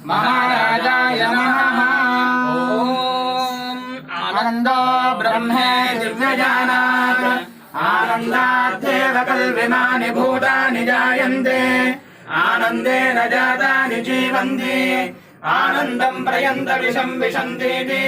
महाराजाय नमः। आनन्दो ब्रह्मे दिव्यजानात् आनन्दाद्येव कल्विमानि भूतानि जायन्ते आनन्देन जातानि जीवन्ति आनन्दं प्रयन्त विषं विशन्तीति।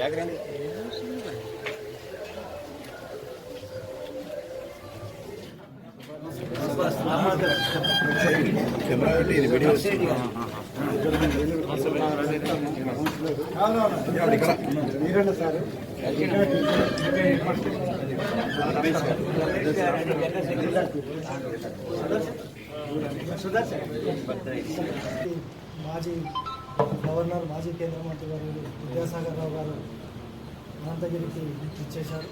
बैकग्राउंड మాజీ గవర్నర్ మాజీ కేంద్ర మంత్రి గారు విద్యాసాగర్ రావు గారు అనంతగిరికి ఇచ్చేశారు.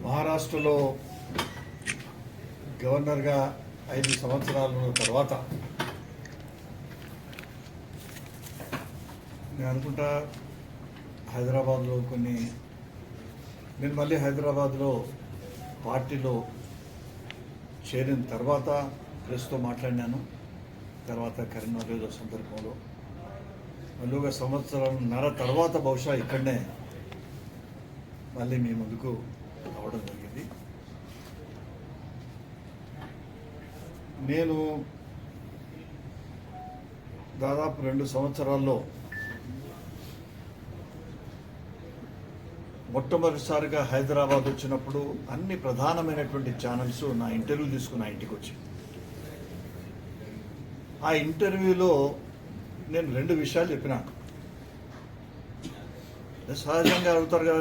మహారాష్ట్రలో గవర్నర్గా 5 సంవత్సరాల తర్వాత నేను అనుకుంటా హైదరాబాద్లో నేను మళ్ళీ హైదరాబాద్లో పార్టీలో చేరిన తర్వాత ప్రెస్తో మాట్లాడినాను. తర్వాత కరీంనగర్ ఏదో సందర్భంలో మళ్ళీ 1 సంవత్సరంన్నర తర్వాత బహుశా ఇక్కడనే మళ్ళీ మీ ముందుకు రావడం జరిగింది. నేను దాదాపు 2 సంవత్సరాల్లో మొట్టమొదటిసారిగా హైదరాబాద్ వచ్చినప్పుడు అన్ని ప్రధానమైనటువంటి ఛానల్స్ నా ఇంటర్వ్యూ తీసుకుని ఇంటికి వచ్చి ఆ ఇంటర్వ్యూలో నేను 2 విషయాలు చెప్పినాను. సహజంగా అడుగుతారు కదా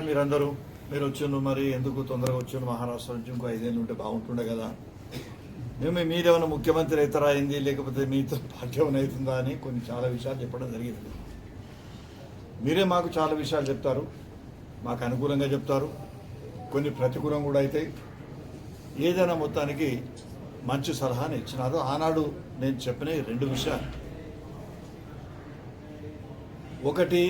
మీరు వచ్చాను, మరి ఎందుకు తొందరగా వచ్చాను మహారాష్ట్ర నుంచి, ఇంకో 5 ఏళ్ళు ఉంటే బాగుంటుండే కదా, మీరేమైనా ముఖ్యమంత్రి అవుతారా అయింది, లేకపోతే మీతో పార్టీ ఏమైనా అవుతుందా అని చాలా విషయాలు చెప్పడం జరిగింది. మీరే మాకు చాలా విషయాలు చెప్తారు, మాకు అనుకూలంగా చెప్తారు, కొన్ని ప్రతికూలం కూడా అవుతాయి. ఏదైనా మొత్తానికి మంచి సలహాని ఇచ్చినారు. ఆనాడు నేను చెప్పిన 2 విషయాలు. ఒకటి,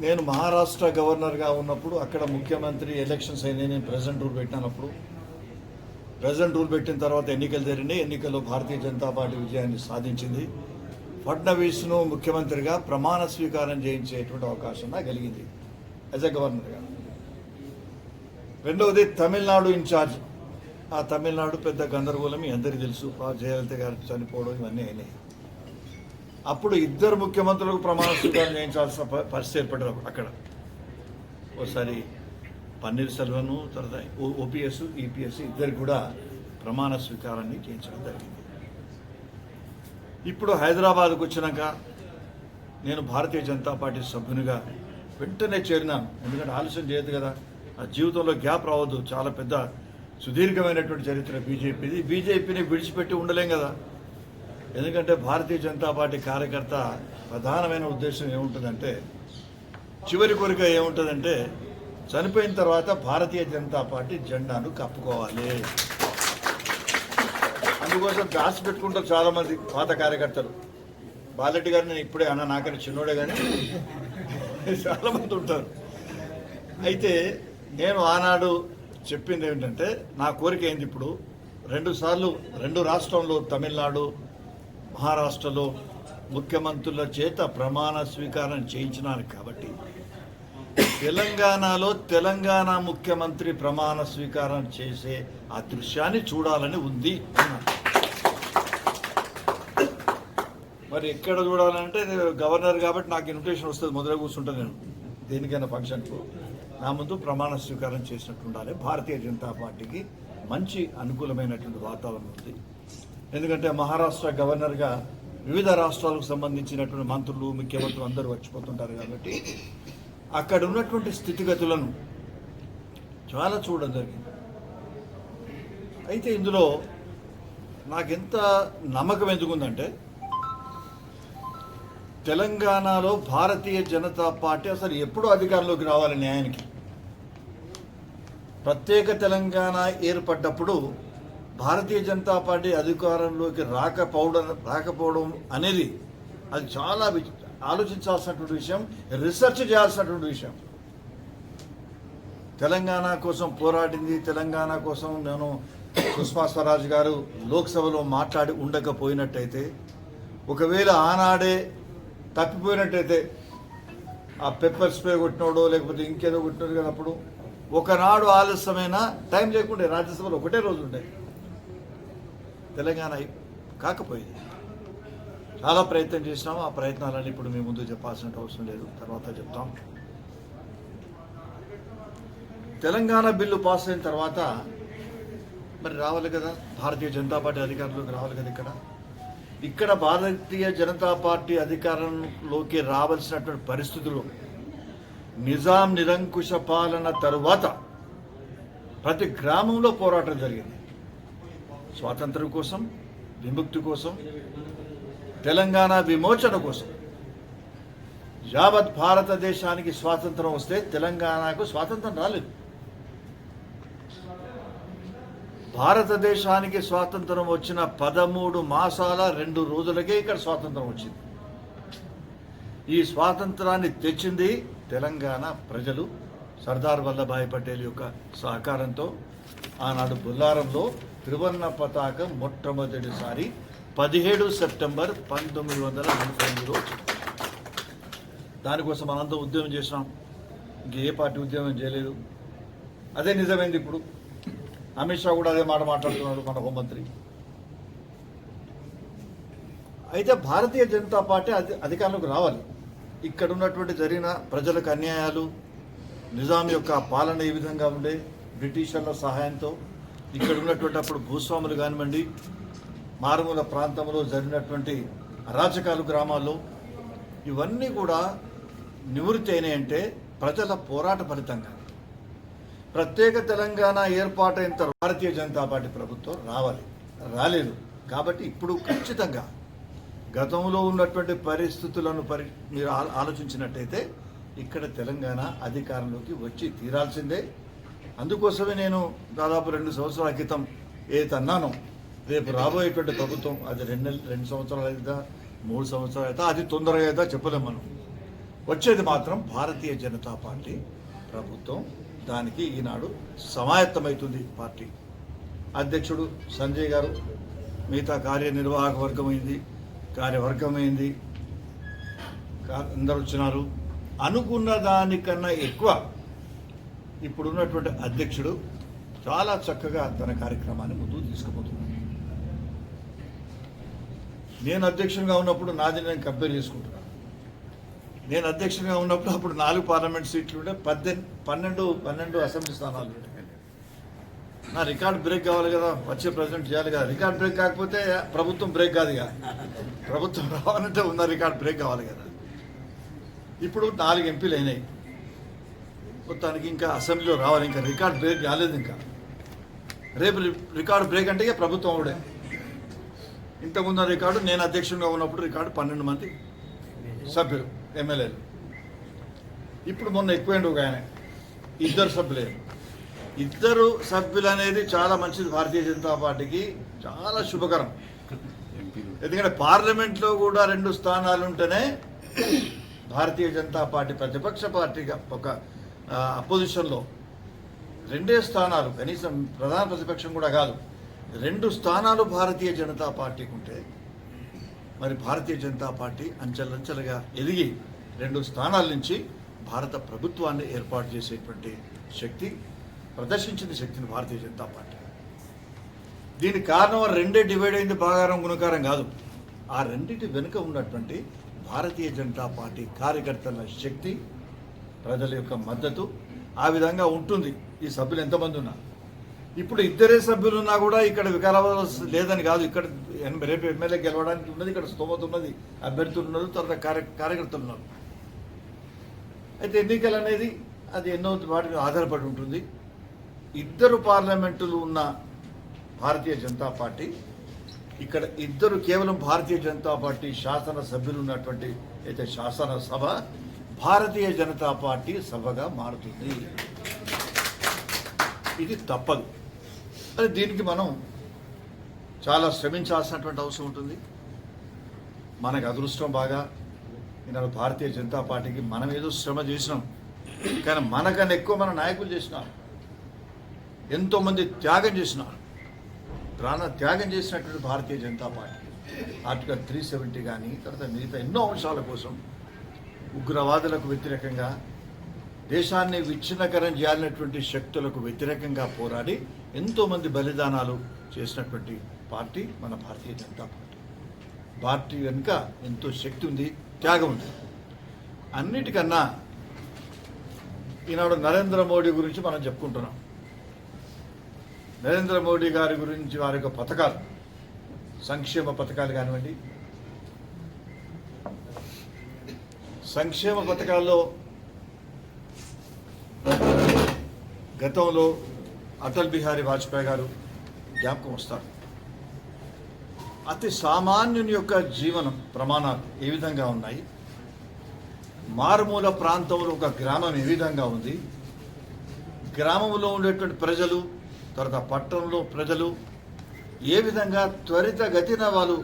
నేను మహారాష్ట్ర గవర్నర్గా ఉన్నప్పుడు అక్కడ ముఖ్యమంత్రి ఎలక్షన్స్ అయినాయి. నేను ప్రెసిడెంట్ రూల్ పెట్టినప్పుడు ప్రెసిడెంట్ రూల్ పెట్టిన తర్వాత ఎన్నికలు జరిగినాయి. ఎన్నికల్లో భారతీయ జనతా పార్టీ విజయాన్ని సాధించింది. ఫడ్నవీస్ను ముఖ్యమంత్రిగా ప్రమాణ స్వీకారం చేయించేటువంటి అవకాశం నాకు కలిగింది యాజ్ ఎ గవర్నర్గా. రెండవది, తమిళనాడు ఇన్ఛార్జ్. ఆ తమిళనాడు పెద్ద గందరగోళం మీ అందరికీ తెలుసు. జయలలిత గారు చనిపోవడం ఇవన్నీ అయినాయి. అప్పుడు 2 ముఖ్యమంత్రులకు ప్రమాణ స్వీకారం చేయించాల్సిన పరిస్థితి ఏర్పడ్డారు అక్కడ. ఒకసారి పన్నీర్ సెల్వను, తర్వాత ఓపీఎస్, ఈపీఎస్ ఇద్దరికి కూడా ప్రమాణ స్వీకారాన్ని చేయించడం జరిగింది. ఇప్పుడు హైదరాబాద్కు వచ్చినాక నేను భారతీయ జనతా పార్టీ సభ్యునిగా వెంటనే చేరినాను. ఎందుకంటే ఆలస్యం చేయదు కదా, ఆ జీవితంలో గ్యాప్ రావద్దు. చాలా పెద్ద సుదీర్ఘమైనటువంటి చరిత్ర బీజేపీది. బీజేపీని విడిచిపెట్టి ఉండలేం కదా. ఎందుకంటే భారతీయ జనతా పార్టీ కార్యకర్త ప్రధానమైన ఉద్దేశం ఏముంటుందంటే, చివరి కోరిక ఏముంటుందంటే, చనిపోయిన తర్వాత భారతీయ జనతా పార్టీ జెండాను కప్పుకోవాలి. అందుకోసం దాచి పెట్టుకుంటారు చాలామంది పాత కార్యకర్తలు. బాలరెడ్డి గారు నేను ఇప్పుడే అన్న, నాకని చిన్నోడే కానీ చాలామంది ఉంటారు. అయితే నేను ఆనాడు చెప్పింది ఏమిటంటే, నా కోరిక ఏంది, ఇప్పుడు 2 సార్లు 2 రాష్ట్రంలో తమిళనాడు మహారాష్ట్రలో ముఖ్యమంత్రుల చేత ప్రమాణ స్వీకారం చేయించినాను. కాబట్టి తెలంగాణలో తెలంగాణ ముఖ్యమంత్రి ప్రమాణ స్వీకారం చేసే ఆ దృశ్యాన్ని చూడాలని ఉంది అన్నారు. మరి ఎక్కడ చూడాలంటే, గవర్నర్ కాబట్టి నాకు ఇన్విటేషన్ వస్తుంది, మొదలు కూర్చుంటాను నేను దేనికైనా ఫంక్షన్కు. నా ముందు ప్రమాణ స్వీకారం చేసినట్టు ఉండాలి. భారతీయ జనతా పార్టీకి మంచి అనుకూలమైనటువంటి వాతావరణం ఉంది. ఎందుకంటే మహారాష్ట్ర గవర్నర్గా వివిధ రాష్ట్రాలకు సంబంధించినటువంటి మంత్రులు, ముఖ్యమంత్రులు అందరూ వచ్చిపోతుంటారు. కాబట్టి అక్కడ ఉన్నటువంటి స్థితిగతులను చాలా చూడడం జరిగింది. అయితే ఇందులో నాకెంత నమ్మకం ఎందుకుందంటే, తెలంగాణలో భారతీయ జనతా పార్టీ అసలు ఎప్పుడు అధికారంలోకి రావాలి న్యాయానికి? ప్రత్యేక తెలంగాణ ఏర్పడ్డప్పుడు భారతీయ జనతా పార్టీ అధికారంలోకి రాకపోవడం అనేది అది చాలా ఆలోచించాల్సినటువంటి విషయం, రీసెర్చ్ చేయాల్సినటువంటి విషయం. తెలంగాణ కోసం పోరాడింది, తెలంగాణ కోసం నేను సుష్మా స్వరాజ్ గారు లోక్సభలో మాట్లాడి ఉండకపోయినట్టయితే, ఒకవేళ ఆనాడే తప్పిపోయినట్టయితే, ఆ పెప్పర్ స్ప్రే కొట్టినోడో లేకపోతే ఇంకేదో కొట్టినాడు కదా, అప్పుడు ఒకనాడు ఆలస్యమైన టైం లేకుండే రాజ్యసభలో ఒకటే రోజు ఉండే, తెలంగాణ కాకపోయింది. చాలా ప్రయత్నం చేసినాము. ఆ ప్రయత్నాలని ఇప్పుడు మీ ముందు చెప్పాల్సిన అవసరం లేదు, తర్వాత చెప్తాం. తెలంగాణ బిల్లు పాస్ అయిన తర్వాత మరి రావాలి కదా భారతీయ జనతా పార్టీ అధికారంలోకి రావాలి కదా. ఇక్కడ భారతీయ జనతా పార్టీ అధికారంలోకి రావాల్సినటువంటి పరిస్థితులు నిజాం నిరంకుశ పాలన తరువాత ప్రతి గ్రామంలో పోరాటం జరిగింది. స్వాతంత్రం కోసం, విముక్తి కోసం, తెలంగాణ విమోచన కోసం. యావత్ భారతదేశానికి స్వాతంత్రం వస్తే తెలంగాణకు స్వాతంత్రం రాలేదు. భారతదేశానికి స్వాతంత్రం వచ్చిన 13 మాసాల 2 రోజులకే ఇక్కడ స్వాతంత్రం వచ్చింది. ఈ స్వాతంత్రాన్ని తెచ్చింది తెలంగాణ ప్రజలు. సర్దార్ వల్లభాయ్ పటేల్ యొక్క సహకారంతో ఆనాడు బొల్లారంలో త్రివర్ణ పతాకం మొట్టమొదటిసారి 17 సెప్టెంబర్ 1948లో దానికోసం మనంతా ఉద్యమం చేసినాం. ఇంకే పార్టీ ఉద్యమం చేయలేదు. అదే నిజమైంది. ఇప్పుడు అమిత్ షా కూడా అదే మాట మాట్లాడుతున్నాడు, మన హోంమంత్రి. అయితే భారతీయ జనతా పార్టీ అధికారంలోకి రావాలి. ఇక్కడ ఉన్నటువంటి జరిగిన ప్రజలకు అన్యాయాలు, నిజాం యొక్క పాలన ఏ విధంగా ఉండే, బ్రిటిషర్ల సహాయంతో ఇక్కడ ఉన్నటువంటి అప్పుడు భూస్వాములు కానివ్వండి, మారుమూల ప్రాంతంలో జరిగినటువంటి అరాచకాలు గ్రామాల్లో, ఇవన్నీ కూడా నివృత్తి అయినాయంటే ప్రజల పోరాట ఫలితంగా. ప్రత్యేక తెలంగాణ ఏర్పాటైన తర్వాత భారతీయ జనతా పార్టీ ప్రభుత్వం రాలేదు. కాబట్టి ఇప్పుడు ఖచ్చితంగా గతంలో ఉన్నటువంటి పరిస్థితులను మీరు ఆలోచించినట్టయితే ఇక్కడ తెలంగాణ అధికారంలోకి వచ్చి తీరాల్సిందే. అందుకోసమే నేను దాదాపు 2 సంవత్సరాల క్రితం ఏదన్నానో, రేపు రాబోయేటువంటి ప్రభుత్వం అది 2 సంవత్సరాలు అవుతుందా, 3 సంవత్సరాలు అవుతా, అది తొందరగా అవుతా చెప్పలేము మనం. వచ్చేది మాత్రం భారతీయ జనతా పార్టీ ప్రభుత్వం. దానికి ఈనాడు సమాయత్తమవుతుంది పార్టీ. అధ్యక్షుడు సంజయ్ గారు, మిగతా కార్యనిర్వాహక కార్యవర్గమైంది, అందరు వచ్చినారు. అనుకున్న దానికన్నా ఎక్కువ ఇప్పుడున్నటువంటి అధ్యక్షుడు చాలా చక్కగా తన కార్యక్రమాన్ని ముందుకు తీసుకుపోతున్నాడు. నేను అధ్యక్షునిగా ఉన్నప్పుడు నాది నేను కంపేర్ చేసుకుంటున్నాను. నేను అధ్యక్షునిగా ఉన్నప్పుడు అప్పుడు 4 పార్లమెంట్ సీట్లు ఉంటే 12 అసెంబ్లీ స్థానాలు ఉంటే నా రికార్డ్ బ్రేక్ కావాలి కదా, వచ్చే ప్రెసిడెంట్ చేయాలి కదా. రికార్డ్ బ్రేక్ కాకపోతే ప్రభుత్వం బ్రేక్ కాదు కదా. ప్రభుత్వం రావాలంటే ఉన్న రికార్డ్ బ్రేక్ కావాలి కదా. ఇప్పుడు 4 ఎంపీలు అయినాయి. మొత్తానికి ఇంకా అసెంబ్లీలో రావాలి. ఇంకా రికార్డ్ బ్రేక్ కాలేదు. ఇంకా రేపు రికార్డు బ్రేక్ అంటే ఇక ప్రభుత్వం అవడే. ఇంతకుముందు రికార్డు నేను అధ్యక్షునిగా ఉన్నప్పుడు రికార్డు 12 మంది సభ్యులు, ఎమ్మెల్యేలు. ఇప్పుడు మొన్న ఎక్కువైంది ఒక ఆయన, 2 సభ్యులే. 2 సభ్యులు అనేది చాలా మంచిది. భారతీయ జనతా పార్టీకి చాలా శుభకరం. ఎందుకంటే పార్లమెంట్లో కూడా 2 స్థానాలు ఉంటేనే భారతీయ జనతా పార్టీ ప్రతిపక్ష పార్టీగా ఒక అపోజిషన్లో 2 స్థానాలు, కనీసం ప్రధాన ప్రతిపక్షం కూడా కాదు, 2 స్థానాలు భారతీయ జనతా పార్టీకి ఉంటే మరి భారతీయ జనతా పార్టీ అంచెలంచెలుగా ఎదిగి 2 స్థానాల నుంచి భారత ప్రభుత్వాన్ని ఏర్పాటు చేసేటువంటి శక్తి ప్రదర్శించింది, శక్తిని భారతీయ జనతా పార్టీ. దీనికి కారణం 2 డివైడ్ అయింది, భాగారం గుణకారం కాదు. ఆ రెండింటి వెనుక ఉన్నటువంటి భారతీయ జనతా పార్టీ కార్యకర్తల శక్తి, ప్రజల యొక్క మద్దతు ఆ విధంగా ఉంటుంది. ఈ సభ్యులు ఎంతమంది ఉన్నా, ఇప్పుడు 2 సభ్యులు ఉన్నా కూడా ఇక్కడ వికారాబాద్ లేదని కాదు. ఇక్కడ రేపు ఎమ్మెల్యే గెలవడానికి ఉన్నది, ఇక్కడ స్తోమత ఉన్నది, అభ్యర్థులు ఉన్నారు, తర్వాత కార్యకర్తలు ఉన్నారు. అయితే ఎన్నికలు అనేది అది ఎన్నో వాటిని ఆధారపడి ఉంటుంది. 2 పార్లమెంటులు ఉన్న భారతీయ జనతా పార్టీ ఇక్కడ ఇద్దరు కేవలం భారతీయ జనతా పార్టీ శాసన సభ్యులు ఉన్నటువంటి అయితే శాసనసభ భారతీయ జనతా పార్టీ సభగా మారుతుంది. ఇది తప్పదు. అది దీనికి మనం చాలా శ్రమించాల్సినటువంటి అవసరం ఉంటుంది. మనకు అదృష్టం బాగా ఈనాడు భారతీయ జనతా పార్టీకి మనం ఏదో శ్రమ చేసినాం, కానీ మనకన్నా ఎక్కువ మన నాయకులు చేసినారు. ఎంతోమంది త్యాగం చేసినారు, ప్రాణ త్యాగం చేసినటువంటి భారతీయ జనతా పార్టీ ఆర్టికల్ 370 కానీ తర్వాత మిగతా ఎన్నో అంశాల కోసం ఉగ్రవాదులకు వ్యతిరేకంగా దేశాన్ని విచ్ఛిన్నకరం చేయాలనేటువంటి శక్తులకు వ్యతిరేకంగా పోరాడి ఎంతోమంది బలిదానాలు చేసినటువంటి పార్టీ మన భారతీయ జనతా పార్టీ. పార్టీ వెనుక ఎంతో శక్తి ఉంది, త్యాగం ఉంది. అన్నిటికన్నా ఈనాడు నరేంద్ర మోడీ గురించి మనం చెప్పుకుంటున్నాం. నరేంద్ర మోడీ గారి గురించి వారి యొక్క పథకాలు, సంక్షేమ పథకాలు కానివ్వండి, సంక్షేమ పథకాల్లో గతంలో అటల్ బిహారీ వాజ్పేయి గారు జ్ఞాపకం వస్తారు. అతి సామాన్యుని యొక్క జీవన ప్రమాణాలు ఏ విధంగా ఉన్నాయి, మారుమూల ప్రాంతంలో ఒక గ్రామం ఏ విధంగా ఉంది, గ్రామంలో ఉండేటువంటి ప్రజలు తర్వాత పట్టణంలో ప్రజలు ఏ విధంగా త్వరితగతిన వాళ్ళు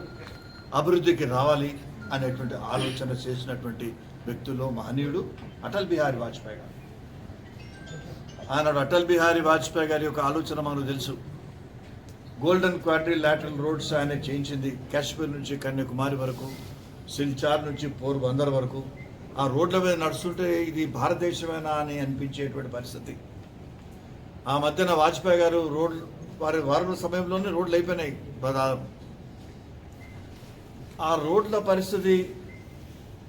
అభివృద్ధికి రావాలి అనేటువంటి ఆలోచన చేసినటువంటి వ్యక్తుల్లో మహనీయుడు అటల్ బిహారీ వాజ్పేయి గారు. ఆనాడు అటల్ బిహారీ వాజ్పేయి గారి యొక్క ఆలోచన మనకు తెలుసు. గోల్డెన్ క్వాడ్రిలాటరల్ రోడ్స్ ఆయన చేయించింది. కాశ్మీర్ నుంచి కన్యాకుమారి వరకు, సిల్చార్ నుంచి పోర్బందర్ వరకు ఆ రోడ్ల మీద నడుస్తుంటే ఇది భారతదేశమేనా అని అనిపించేటువంటి పరిస్థితి. ఆ మధ్యన వాజ్పేయి గారు వారి సమయంలోనే రోడ్లు అయిపోయినాయి. ఆ రోడ్ల పరిస్థితి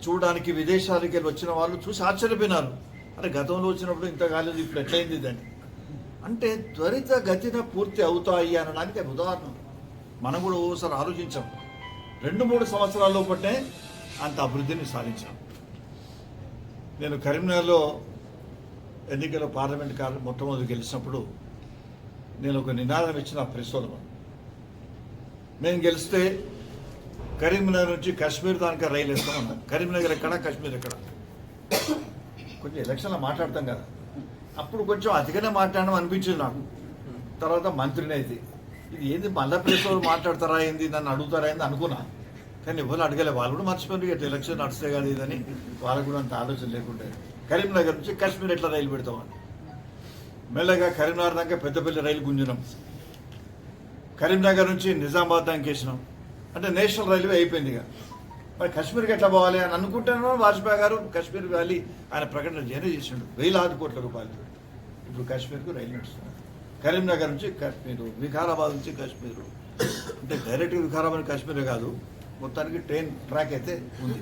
చూడడానికి విదేశాలకి వెళ్ళి వచ్చిన వాళ్ళు చూసి ఆశ్చర్యపోయినారు. అంటే గతంలో వచ్చినప్పుడు ఇంత కాలేదు, ఇప్పుడు ఎట్లయింది దాన్ని అంటే త్వరితగతిన పూర్తి అవుతాయి అనడానికి ఉదాహరణ. మనం కూడా ఓసారి ఆలోచించాం. 2-3 సంవత్సరాల లోపటే అంత అభివృద్ధిని సాధించాం. నేను కరీంనగర్లో ఎన్నికల పార్లమెంట్ మొట్టమొదటి గెలిచినప్పుడు నేను ఒక నినాదం ఇచ్చిన ప్రెస్లో, మేము గెలిస్తే కరీంనగర్ నుంచి కాశ్మీర్ దానికి రైలు వేస్తామన్నా. కరీంనగర్ ఎక్కడ, కాశ్మీర్ ఎక్కడ? కొంచెం ఎలక్షన్లో మాట్లాడతాం కదా, అప్పుడు కొంచెం అతిగానే మాట్లాడడం అనిపించింది నాకు. తర్వాత మంత్రిని అయితే ఇది ఏంది మళ్ళా ప్రెస్లో మాట్లాడతారా ఏంది, నన్ను అడుగుతారా ఏంది అనుకున్నా. కానీ ఎవరు అడగలే, వాళ్ళు కూడా మర్చిపోయింది. ఇట్లా ఎలక్షన్ నడిస్తే కాదు ఇదని వాళ్ళకు కూడా అంత ఆలోచన లేకుంటే కరీంనగర్ నుంచి కాశ్మీర్ ఎట్లా రైలు పెడతామని మెల్లగా కరీంనగర్ దాకా పెద్దపల్లి రైలు గుంజినాం. కరీంనగర్ నుంచి నిజామాబాద్ దానికి వేసినాం. అంటే నేషనల్ రైల్వే అయిపోయింది. ఇక మరి కాశ్మీర్కి ఎట్లా పోవాలి అని అనుకుంటున్నాను. వాజ్పేయి గారు కాశ్మీర్ వ్యాలీ ఆయన ప్రకటన చేసిండు, వేలాది కోట్ల రూపాయలు. ఇప్పుడు కాశ్మీర్కు రైలు నడుస్తుంది. కరీంనగర్ నుంచి కాశ్మీరు, వికారాబాద్ నుంచి కాశ్మీరు, అంటే డైరెక్ట్గా వికారాబాద్ కాశ్మీరే కాదు, మొత్తానికి ట్రైన్ ట్రాక్ అయితే ఉంది.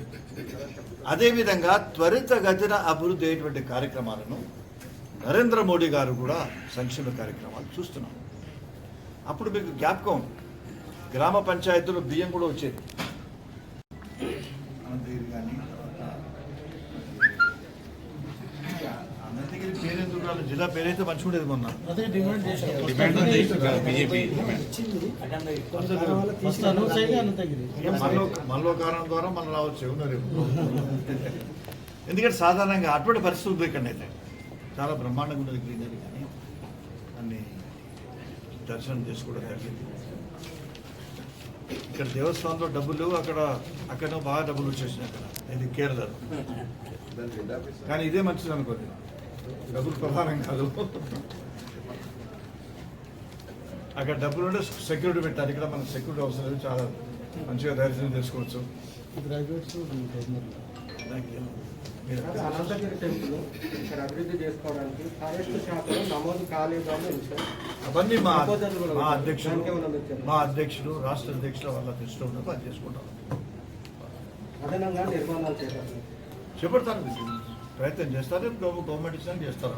అదేవిధంగా త్వరితగతిన అభివృద్ధి అయ్యేటువంటి కార్యక్రమాలను నరేంద్ర మోడీ గారు కూడా సంక్షేమ కార్యక్రమాలు చూస్తున్నారు. అప్పుడు మీకు జ్ఞాపకం, గ్రామ పంచాయతీలో బియ్యం కూడా వచ్చేది. అనంతగిరి పేరెందుకు రాలేదు, జిల్లా పేరైతే మంచిగా ఉండేది. మొన్న మళ్ళీ కారణం ద్వారా మనం రావచ్చు ఉన్నారు. ఎందుకంటే సాధారణంగా అటువంటి పరిస్థితులు ఇక్కడ అయితే చాలా బ్రహ్మాండంగా ఉన్నది గ్రీనరీ, కానీ అన్ని దర్శనం చేసుకోవడం జరిగింది. ఇక్కడ దేవస్థానంలో డబ్బులు లేవు, అక్కడ బాగా డబ్బులు వచ్చేసినాయి. అక్కడ ఇది కేరళలో, కానీ ఇదే మంచిది అనుకోండి, డబ్బులు ప్రధానం కాదు. అక్కడ డబ్బులు ఉంటే సెక్యూరిటీ పెట్టాలి, ఇక్కడ మనకు సెక్యూరిటీ అవసరం లేదు. చాలా మంచిగా దర్శనం చేసుకోవచ్చు. అనంతగిరి టెంపుల్ ఇక్కడ అభివృద్ధి చేసుకోవడానికి ఫారెస్ట్ శాఖలో నమోదు కాలేదని అవన్నీ మా అధ్యక్షుడు రాష్ట్ర అధ్యక్షుడు వాళ్ళ దృష్టిలో ఉన్న పని చేసుకుంటాం. అదనంగా నిర్మాణాలు చేపడతారు, ప్రయత్నం చేస్తారు. గవర్నమెంట్ ఇచ్చిన చేస్తారు.